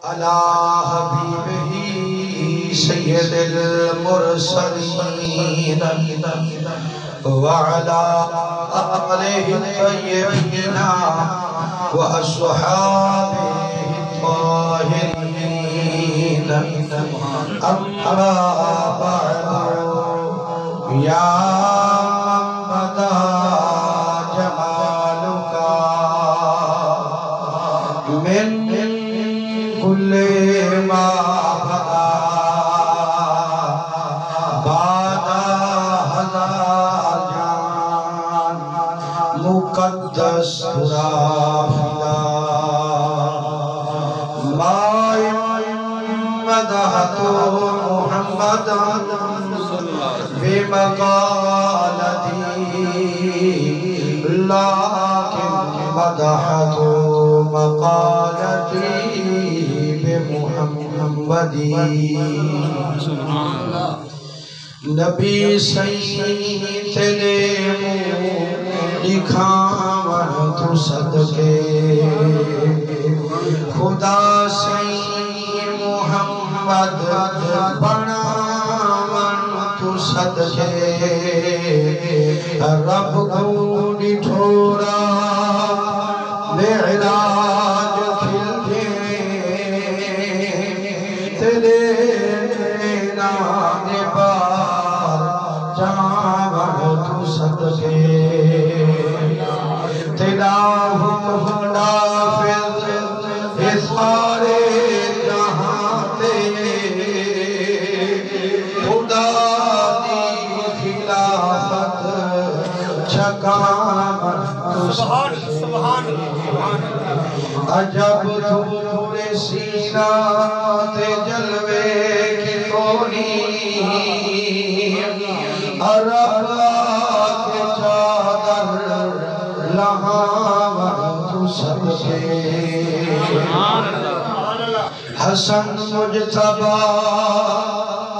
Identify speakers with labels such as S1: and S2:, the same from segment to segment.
S1: علی حبیبہ سید المرسلین وعلی آلہ الطیبین واصحابہ الطاہرین اما بعد یا محمد جمالک من كل ما بعد هذا جان مقدس رافدا ما مدحت محمد بمقالتي لكن مدحت مقالتي محمدی نبی سید تیرے دکھاون تو صدقے خدا سید محمد بناون تو صدقے رب کو ڈھورا معراج کھلتے تیرے نام بار جاون تو صدقے تیرا حکم نافذ اس سارے جہاں تے خدا دی خلافت چھکاون تو صدقے عجب دھورے سینہ تے جلوے کی کونی عرب کے چادر لہاون تو صدقے حسن مجتبی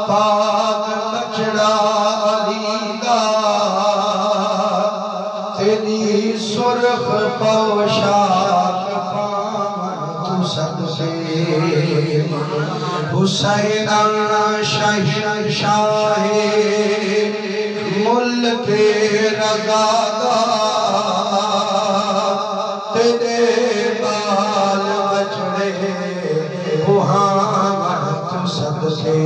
S1: پاک بچڑا علی دا تیری سرخ پوشاک حسین شہنشاہ ملک رضا دا تیرے بال بچڑے بہاون تو صدقے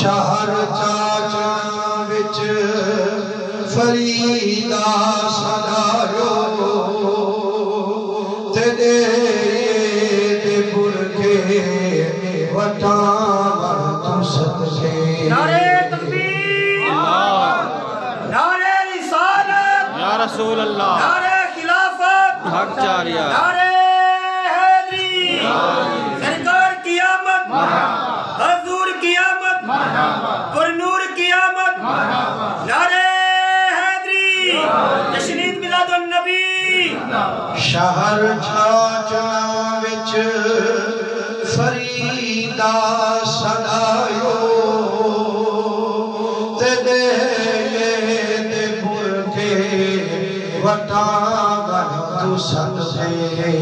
S1: شہر چاچا وچ فریدا سدایو تیرے وطاون تو صدقے
S2: نعرہ تکبیر نعرہ رسالت
S3: یا رسول اللہ
S2: نعرہ خلافت
S3: حق جاریہ
S2: نعرہ حیدری سرکار قیامت حضور قیامت پر نور قیامت نعرہ حیدری جشنید میلاد النبی
S1: شہر چاچا وچ فریدا سدایو تیرے برکے وطاون تو صدقے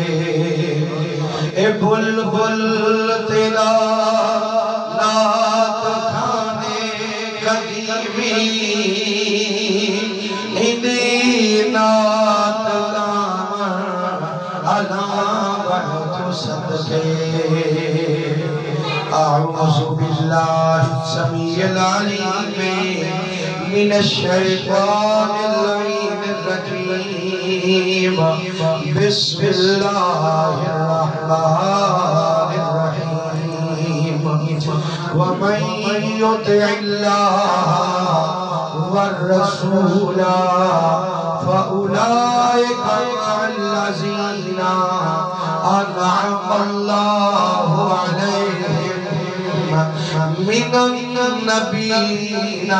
S1: اے بلبل تیرا نات کھانے قدیمی ہندی نات دامن علاون تو صدقے اعوذ باللہ السمیع العلیم من الشیطان اللعین الرجیم بسم اللہ الرحمن الرحیم ومن یطع اللہ والرسول فأولئک مع الذین انعم اللہ علیہم من النبیین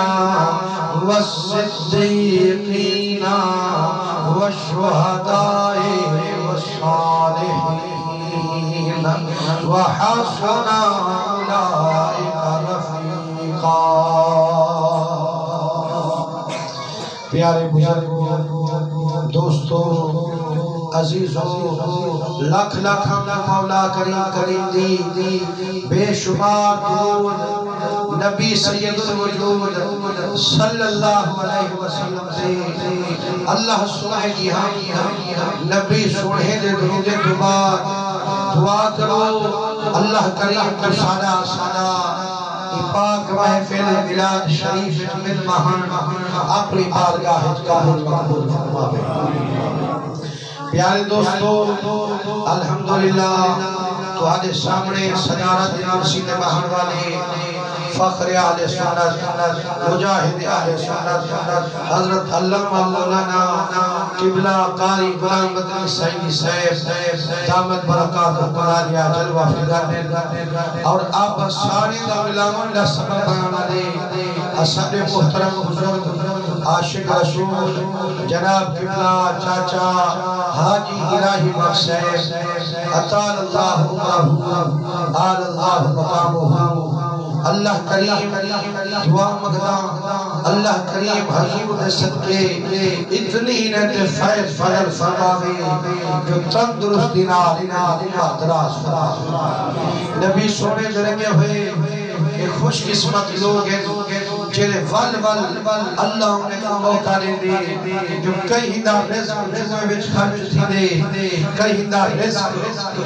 S1: والصدیقین والشہداء والصالحین وحسن اولئک رفیقا پیارے بزرگوں دوستو عزیزو لکھ لکھ ہم مولا کریم کریم دی بے شمار درود نبی سید الوجود صلی اللہ علیہ وسلم سے اللہ سنائے گی ہم نبی سنہیں دے درود دعا کرو اللہ کریم کو سادہ سادہ پاک محفل ملاد شریف من مہان اپنی بارگاہ قبول مقبول فرماوے پیارے دوستو الحمدللہ تو آدھے سامنے صدارت کرسی نے بہن والے فخر اہل سنت مجاہد اہل سنت حضرت علامہ مولانا قبلہ قاری غلام بدر سعیدی صاحب دامت برکات قرآنیہ جلوہ فکر اور آپ ساری دا ملامن دا سبب بنانا دے اصحاب محترم بزرگ عاشق رسول جناب قبلہ چاچا حاجی الہی بخش صاحب اطال اللہ عمرہ آل اللہ مقامہ اللہ کریم دعا مقدام اللہ کریم حضور دے صدقے اتنی نت فیض فضل فرماوے جو تندرست دینار دراز فرماوے نبی سونے درگے ہوئے ایک خوش قسمت لوگ ہیں جنہیں ول اللہ انہیں کا موقع دے جو کئی دا رزق جمعہ بچ خرچ تھی دے کئی دا رزق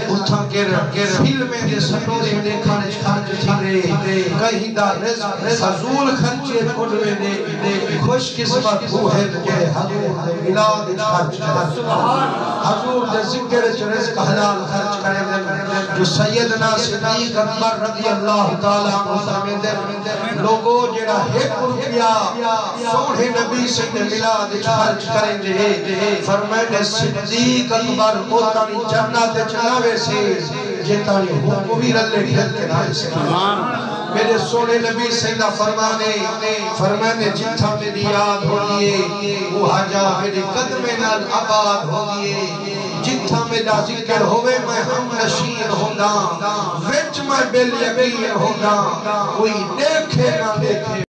S1: اتھا کے فلمیں دے سٹورے دے کھانے خرچ تھی دے کئی دا رزق فضول خرچے کھڑوے دے خوش قسمت وہ ہے کہ حضور دے ملاد خرچ کرے حضور دے ذکر رزق حلال خرچ کرے جو سیدنا صدیق اکبر رضی اللہ تعالیٰ عنہ دے لوگوں جڑا ایک روپیہ سوڑے نبی سے ملاد خرچ کریں دے فرمائے صدیق اکبر اوتانی جنت چلاوے سے جتانی حکمی رلے ڈھل کے نائے سے میرے سونے نبی سیدہ فرمانے جتھا میری یاد ہوگئے وہ حجا میرے قدم نال آباد ہوگئے جتھا میرا ذکر ہوئے میں ہم نشین ہوگا وچ میں بل یقین ہوگا کوئی دیکھے نہ دیکھے